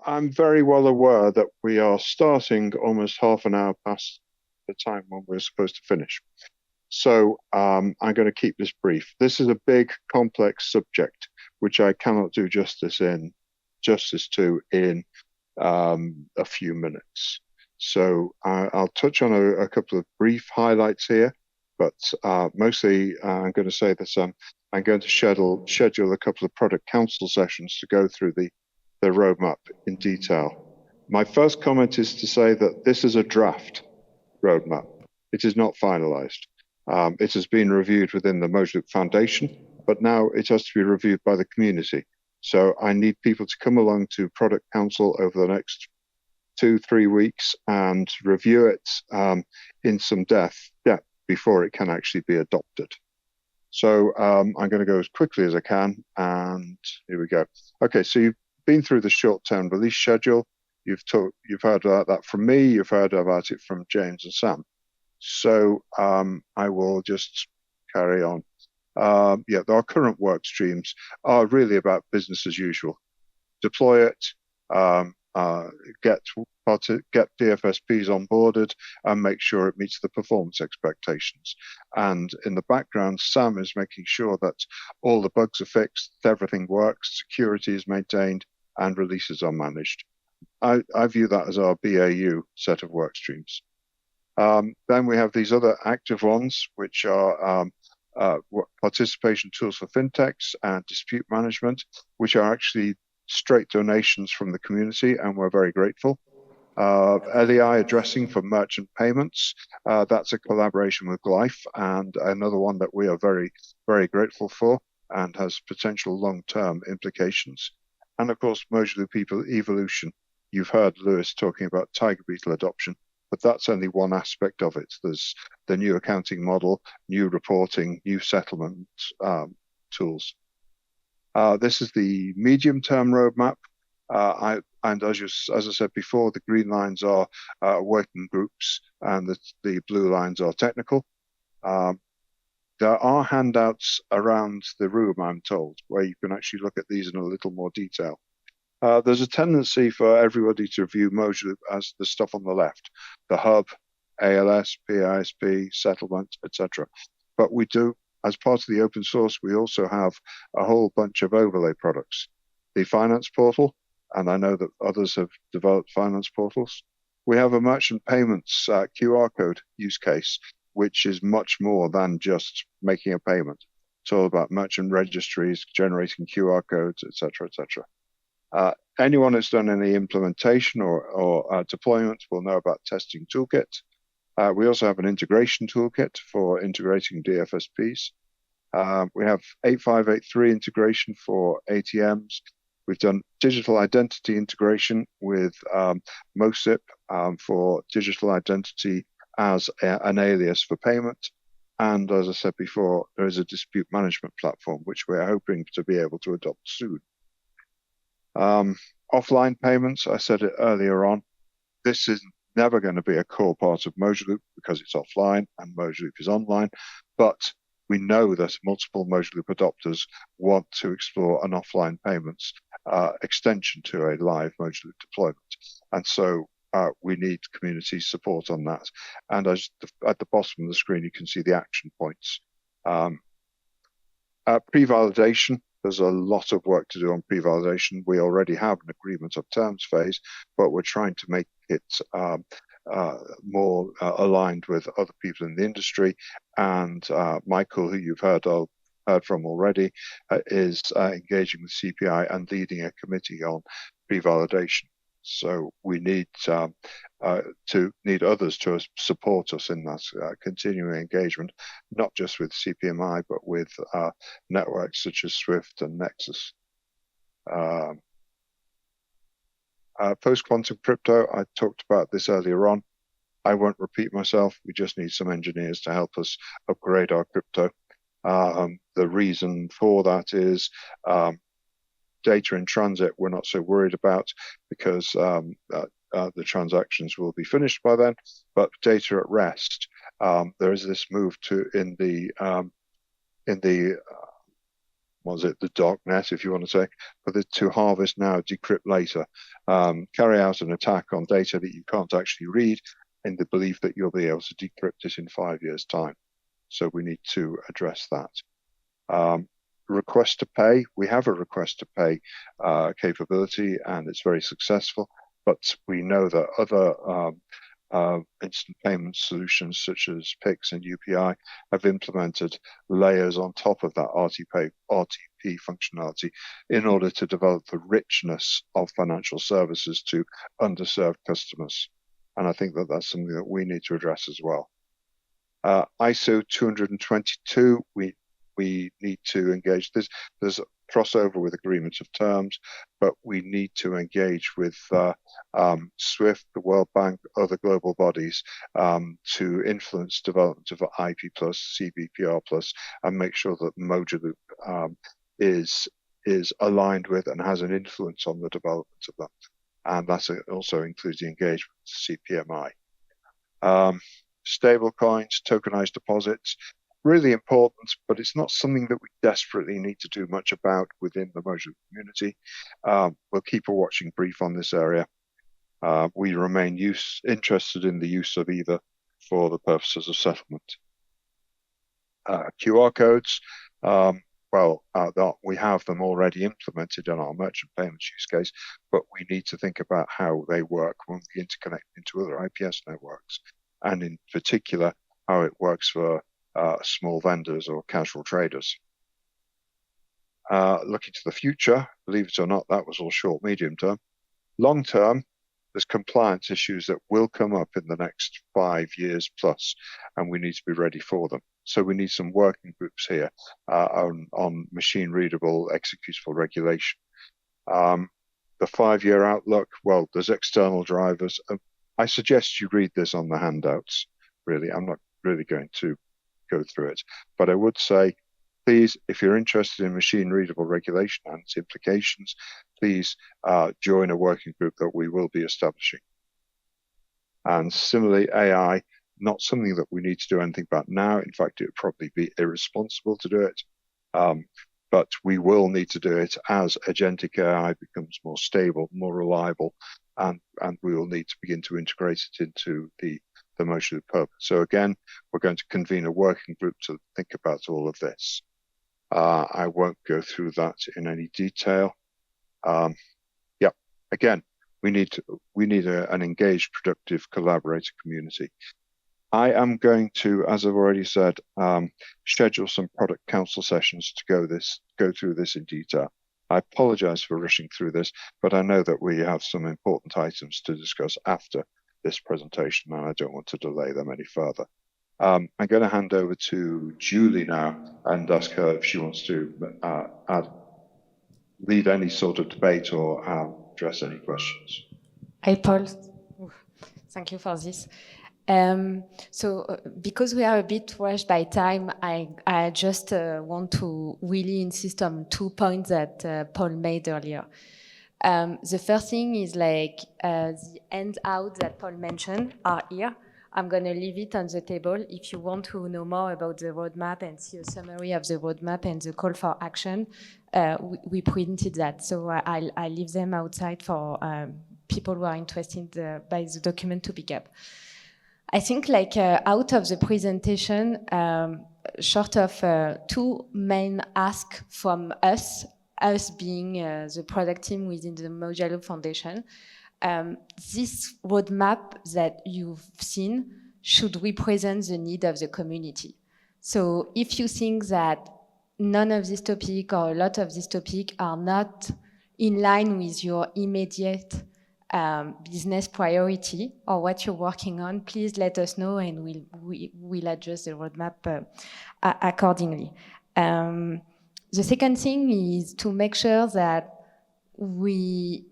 I'm very well aware that we are starting almost half an hour past the time when we're supposed to finish. So I'm going to keep this brief. This is a big, complex subject, which I cannot do justice to in a few minutes. So I'll touch on a couple of brief highlights here, but mostly I'm going to say that I'm going to schedule a couple of product council sessions to go through the roadmap in detail. My first comment is to say that this is a draft roadmap. It is not finalized. It has been reviewed within the MojaLoop Foundation, but now it has to be reviewed by the community. So I need people to come along to Product Council over the next 2-3 weeks and review it in some depth before it can actually be adopted. So I'm going to go as quickly as I can, and here we go. Okay, so you've been through the short-term release schedule. You've heard about that from me. You've heard about it from James and Sam. So I will just carry on. Our current work streams are really about business as usual. Deploy it, get DFSPs onboarded, and make sure it meets the performance expectations. And in the background, Sam is making sure that all the bugs are fixed, everything works, security is maintained, and releases are managed. I view that as our BAU set of work streams. Then we have these other active ones, which are participation tools for fintechs and dispute management, which are actually straight donations from the community, and we're very grateful. LEI addressing for merchant payments, that's a collaboration with Glyph, and another one that we are very, very grateful for and has potential long-term implications. And of course, MojaLoop Evolution. You've heard Lewis talking about Tiger Beetle adoption, but that's only one aspect of it. There's the new accounting model, new reporting, new settlement tools. This is the medium-term roadmap. And as I said before, the green lines are working groups and the blue lines are technical. There are handouts around the room, I'm told, where you can actually look at these in a little more detail. There's a tendency for everybody to view MojaLoop as the stuff on the left, the hub, ALS, PISP, settlement, etc. But we do, as part of the open source, we also have a whole bunch of overlay products. The finance portal, and I know that others have developed finance portals. We have a merchant payments QR code use case, which is much more than just making a payment. It's all about merchant registries, generating QR codes, etc., etc. Anyone who's done any implementation or deployment will know about testing toolkit. We also have an integration toolkit for integrating DFSPs. We have 8583 integration for ATMs. We've done digital identity integration with MoSIP for digital identity as an alias for payment. And as I said before, there is a dispute management platform, which we're hoping to be able to adopt soon. Offline payments, I said it earlier on, this is never going to be a core part of MojaLoop because it's offline and MojaLoop is online, but we know that multiple MojaLoop adopters want to explore an offline payments extension to a live MojaLoop deployment. And so we need community support on that. And at the bottom of the screen, you can see the action points. Pre-validation. There's a lot of work to do on pre-validation. We already have an agreement of terms phase, but we're trying to make it more aligned with other people in the industry. And Michael, who you've heard from already, is engaging with CPI and leading a committee on pre-validation. So we need others to support us in that continuing engagement, not just with CPMI, but with networks such as Swift and Nexus. Post-quantum crypto, I talked about this earlier on. I won't repeat myself. We just need some engineers to help us upgrade our crypto. The reason for that is data in transit we're not so worried about because the transactions will be finished by then, but data at rest, there is this move to in the the darknet, if you want to say, but to harvest now, decrypt later, carry out an attack on data that you can't actually read in the belief that you'll be able to decrypt it in 5 years' time. So we need to address that. Request to pay, we have a request to pay capability, and it's very successful, but we know that other instant payment solutions such as Pix and UPI have implemented layers on top of that RTP functionality in order to develop the richness of financial services to underserved customers. And I think that that's something that we need to address as well. ISO 222, we need to engage. There's a crossover with agreements of terms, but we need to engage with SWIFT, the World Bank, other global bodies to influence development of IP+, CBPR+, and make sure that Moja Loop is aligned with and has an influence on the development of them. And that also includes the engagement with CPMI. Stable coins, tokenized deposits, really important, but it's not something that we desperately need to do much about within the Moja community. We'll keep a watching brief on this area. We remain interested in the use of either for the purposes of settlement. QR codes, we have them already implemented in our merchant payments use case, but we need to think about how they work when we interconnect into other IPS networks, and in particular, how it works for small vendors or casual traders. Looking to the future, believe it or not, that was all short, medium term. Long term, there's compliance issues that will come up in the next 5 years plus, and we need to be ready for them. So we need some working groups here on machine readable, executable regulation. The 5-year outlook, well, there's external drivers. I suggest you read this on the handouts, really. I'm not really going to go through it, but I would say, please, if you're interested in machine readable regulation and its implications, please join a working group that we will be establishing. And similarly, AI, not something that we need to do anything about now. In fact, it would probably be irresponsible to do it. But we will need to do it as agentic AI becomes more stable, more reliable, and we will need to begin to integrate it into the Moja purpose. So again, we're going to convene a working group to think about all of this. I won't go through that in any detail. Again, we need an engaged, productive, collaborator community. I am going to, as I've already said, schedule some product council sessions to go through this in detail. I apologize for rushing through this, but I know that we have some important items to discuss after this presentation, and I don't want to delay them any further. I'm going to hand over to Julie now and ask her if she wants to lead any sort of debate or address any questions. Hi, Paul. Thank you for this. Because we are a bit rushed by time, I just want to really insist on 2 points that Paul made earlier. The first thing is the handouts that Paul mentioned are here. I'm going to leave it on the table. If you want to know more about the roadmap and see a summary of the roadmap and the call for action, we printed that. So I'll leave them outside for people who are interested by the document to pick up. I think out of the presentation, short of 2 main asks from us being the product team within the Moja Loop Foundation, this roadmap that you've seen should represent the need of the community. So if you think that none of this topic or a lot of this topic are not in line with your immediate business priority or what you're working on, please let us know and we'll adjust the roadmap accordingly. The second thing is to make sure that we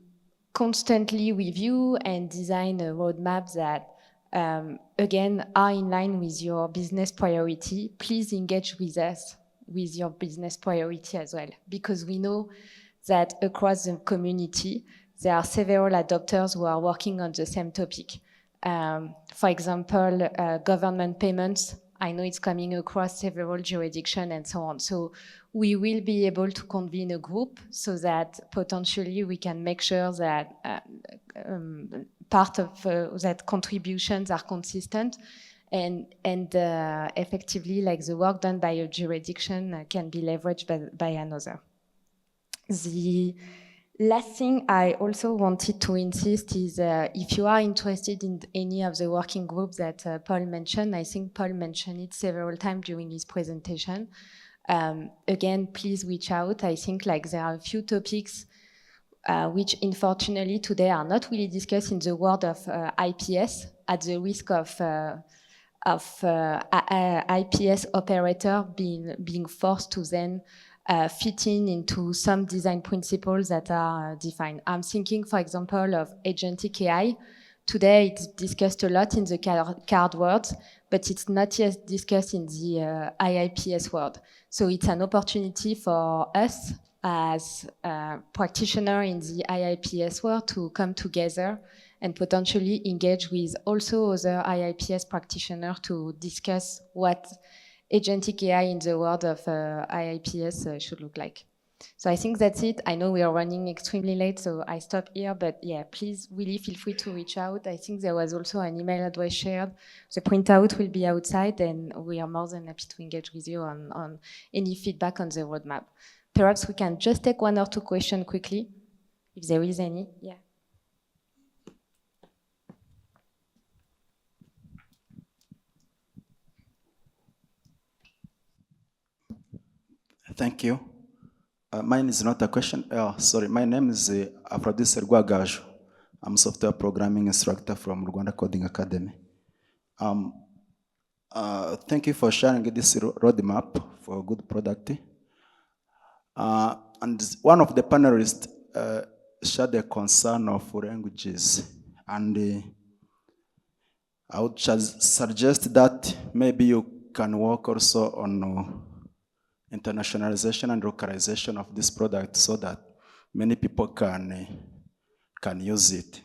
constantly review and design a roadmap that, again, are in line with your business priority. Please engage with us with your business priority as well, because we know that across the community, there are several adopters who are working on the same topic. For example, government payments I know it's coming across several jurisdictions and so on. So we will be able to convene a group so that potentially we can make sure that part of that contributions are consistent and effectively like the work done by a jurisdiction can be leveraged by another. The last thing I also wanted to insist is if you are interested in any of the working groups that Paul mentioned, I think Paul mentioned it several times during his presentation. Again, please reach out. I think like there are a few topics which unfortunately today are not really discussed in the world of IPS at the risk of IPS operator being forced to then fitting into some design principles that are defined. I'm thinking, for example, of agentic AI. Today, it's discussed a lot in the card world, but it's not yet discussed in the IIPS world. So it's an opportunity for us as practitioners in the IIPS world to come together and potentially engage with also other IIPS practitioners to discuss what agentic AI in the world of IIPS should look like. So I think that's it. I know we are running extremely late, so I stop here. But yeah, please really feel free to reach out. I think there was also an email address shared. The printout will be outside, and we are more than happy to engage with you on any feedback on the roadmap. Perhaps we can just take one or two questions quickly, if there is any. Yeah. Thank you. Mine is not a question. Sorry, my name is Aphrodis Serguagaju. I'm a software programming instructor from Rwanda Coding Academy. Thank you for sharing this roadmap for a good product. And one of the panelists shared a concern of languages. And I would suggest that maybe you can work also on internationalization and localization of this product so that many people can use it.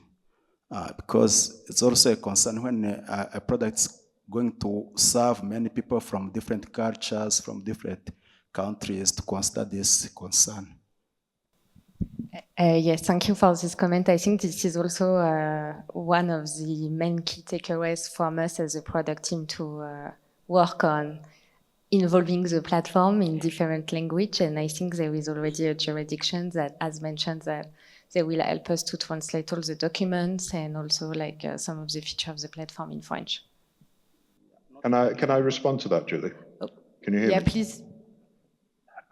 Because it's also a concern when a product is going to serve many people from different cultures, from different countries, to consider this concern. Yes, thank you for this comment. I think this is also one of the main key takeaways from us as a product team to work on involving the platform in different language. And I think there is already a jurisdiction that has mentioned that they will help us to translate all the documents and also like some of the features of the platform in French. Can I respond to that, Julie? Oh. Can you hear me? Yeah, please.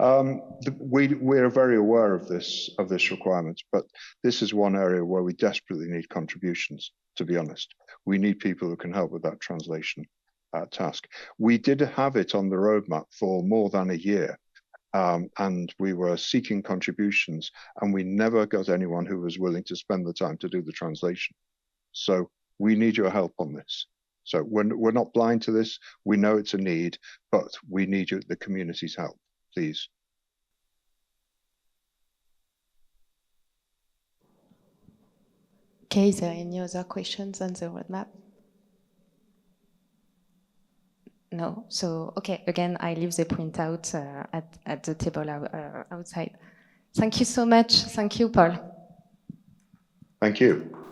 We're very aware of this requirement, but this is one area where we desperately need contributions, to be honest. We need people who can help with that translation task. We did have it on the roadmap for more than a year, and we were seeking contributions, and we never got anyone who was willing to spend the time to do the translation. So we need your help on this. So we're not blind to this. We know it's a need, but we need the community's help, please. Okay, is there any other questions on the roadmap? No. So, okay, again, I leave the printout at the table outside. Thank you so much. Thank you, Paul. Thank you.